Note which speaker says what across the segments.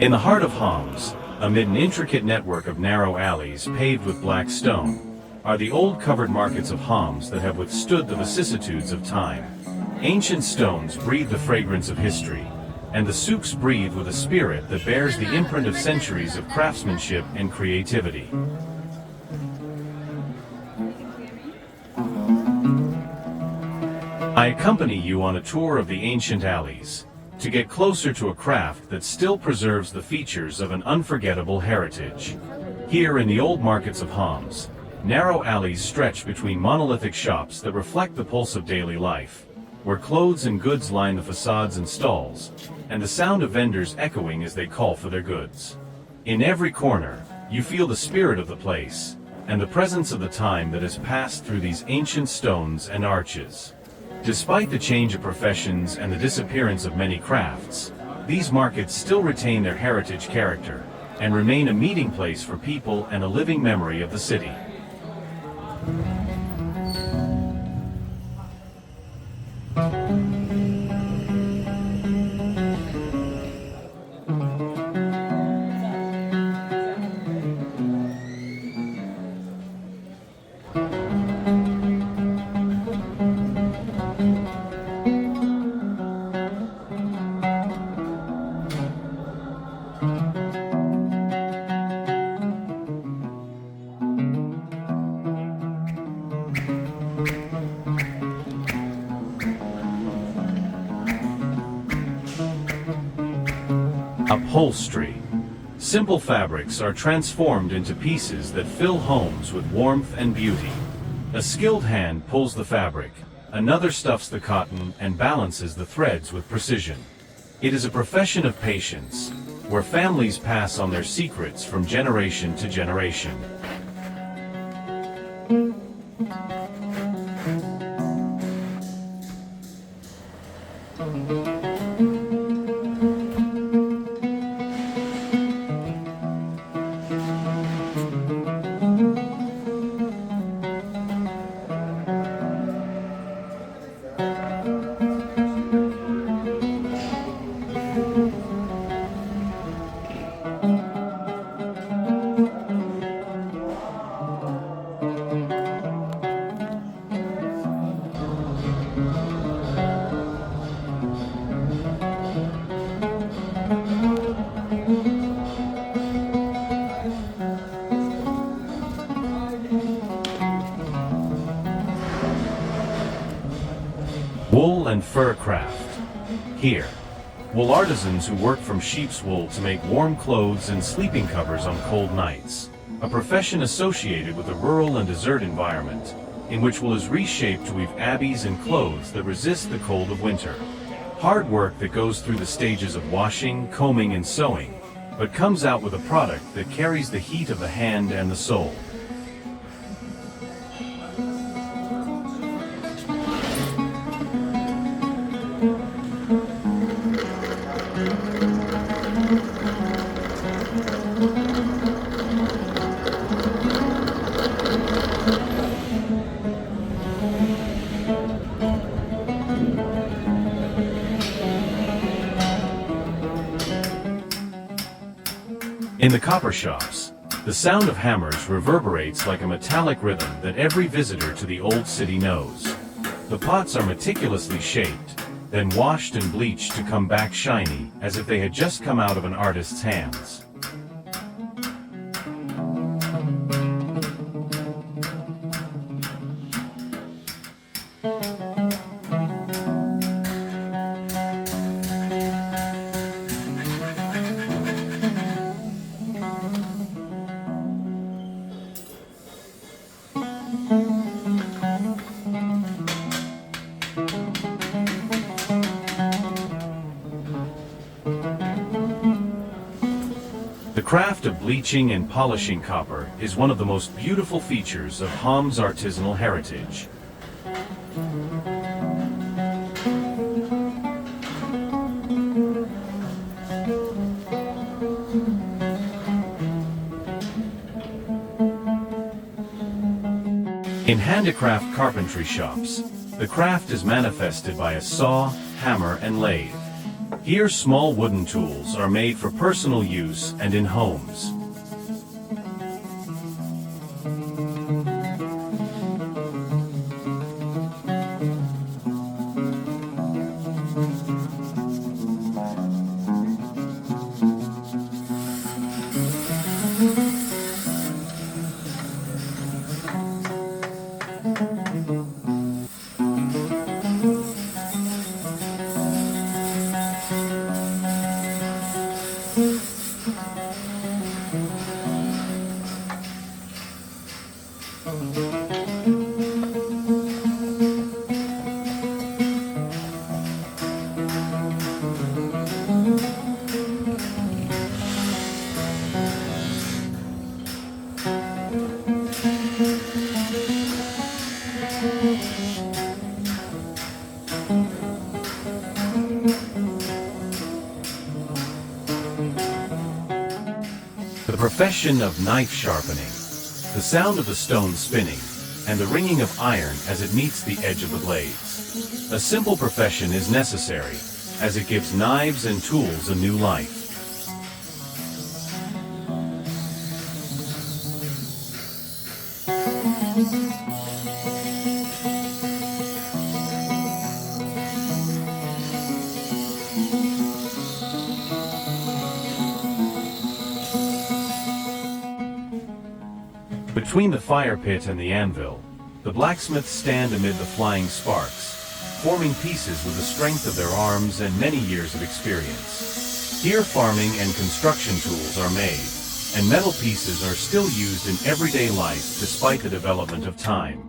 Speaker 1: In the heart of Homs, amid an intricate network of narrow alleys paved with black stone, are the old covered markets of Homs that have withstood the vicissitudes of time. Ancient stones breathe the fragrance of history, and the souks breathe with a spirit that bears the imprint of centuries of craftsmanship and creativity. I accompany you on a tour of the ancient alleys, to get closer to a craft that still preserves the features of an unforgettable heritage. Here in the old markets of Homs, narrow alleys stretch between monolithic shops that reflect the pulse of daily life, where clothes and goods line the facades and stalls, and the sound of vendors echoing as they call for their goods. In every corner, you feel the spirit of the place, and the presence of the time that has passed through these ancient stones and arches. Despite the change of professions and the disappearance of many crafts, these markets still retain their heritage character, and remain a meeting place for people and a living memory of the city. Upholstery. Simple fabrics are transformed into pieces that fill homes with warmth and beauty. A skilled hand pulls the fabric, another stuffs the cotton and balances the threads with precision. It is a profession of patience, where families pass on their secrets from generation to generation. Wool and fur craft. Here, wool artisans who work from sheep's wool to make warm clothes and sleeping covers on cold nights. A profession associated with a rural and desert environment, in which wool is reshaped to weave abbeys and clothes that resist the cold of winter. Hard work that goes through the stages of washing, combing, and sewing, but comes out with a product that carries the heat of the hand and the soul. In the copper shops, the sound of hammers reverberates like a metallic rhythm that every visitor to the old city knows. The pots are meticulously shaped, then washed and bleached to come back shiny, as if they had just come out of an artist's hands. The craft of bleaching and polishing copper is one of the most beautiful features of Homs' artisanal heritage. In handicraft carpentry shops, the craft is manifested by a saw, hammer, and lathe. Here small wooden tools are made for personal use and in homes. The profession of knife sharpening, the sound of the stone spinning, and the ringing of iron as it meets the edge of the blades. A simple profession is necessary, as it gives knives and tools a new life. Between the fire pit and the anvil, the blacksmiths stand amid the flying sparks, forming pieces with the strength of their arms and many years of experience. Here farming and construction tools are made, and metal pieces are still used in everyday life despite the development of time.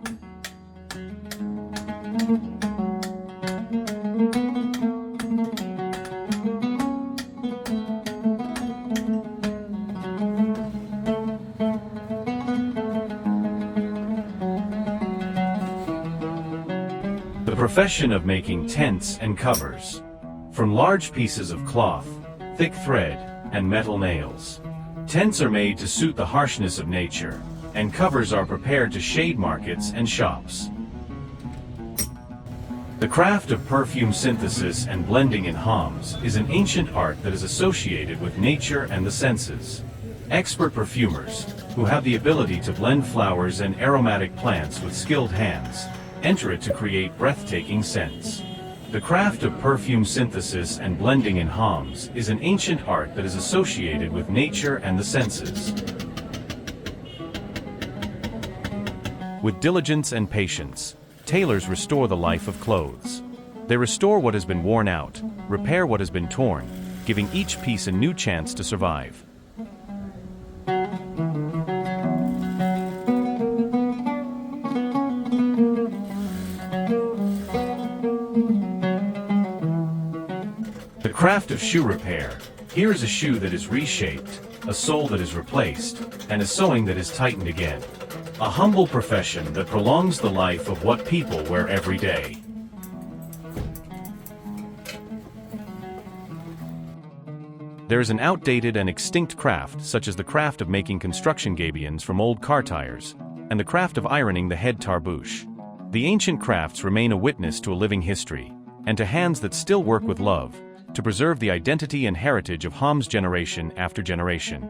Speaker 1: The profession of making tents and covers. From large pieces of cloth, thick thread, and metal nails. Tents are made to suit the harshness of nature, and covers are prepared to shade markets and shops. The craft of perfume synthesis and blending in homes is an ancient art that is associated with nature and the senses. Expert perfumers, who have the ability to blend flowers and aromatic plants with skilled hands, enter it to create breathtaking scents. The craft of perfume synthesis and blending in homes is an ancient art that is associated with nature and the senses. With diligence and patience, tailors restore the life of clothes. They restore what has been worn out, repair what has been torn, giving each piece a new chance to survive. The craft of shoe repair. Here is a shoe that is reshaped, a sole that is replaced, and a sewing that is tightened again. A humble profession that prolongs the life of what people wear every day. There is an outdated and extinct craft, such as the craft of making construction gabions from old car tires, and the craft of ironing the head tarbouche. The ancient crafts remain a witness to a living history, and to hands that still work with love, to preserve the identity and heritage of Homs generation after generation.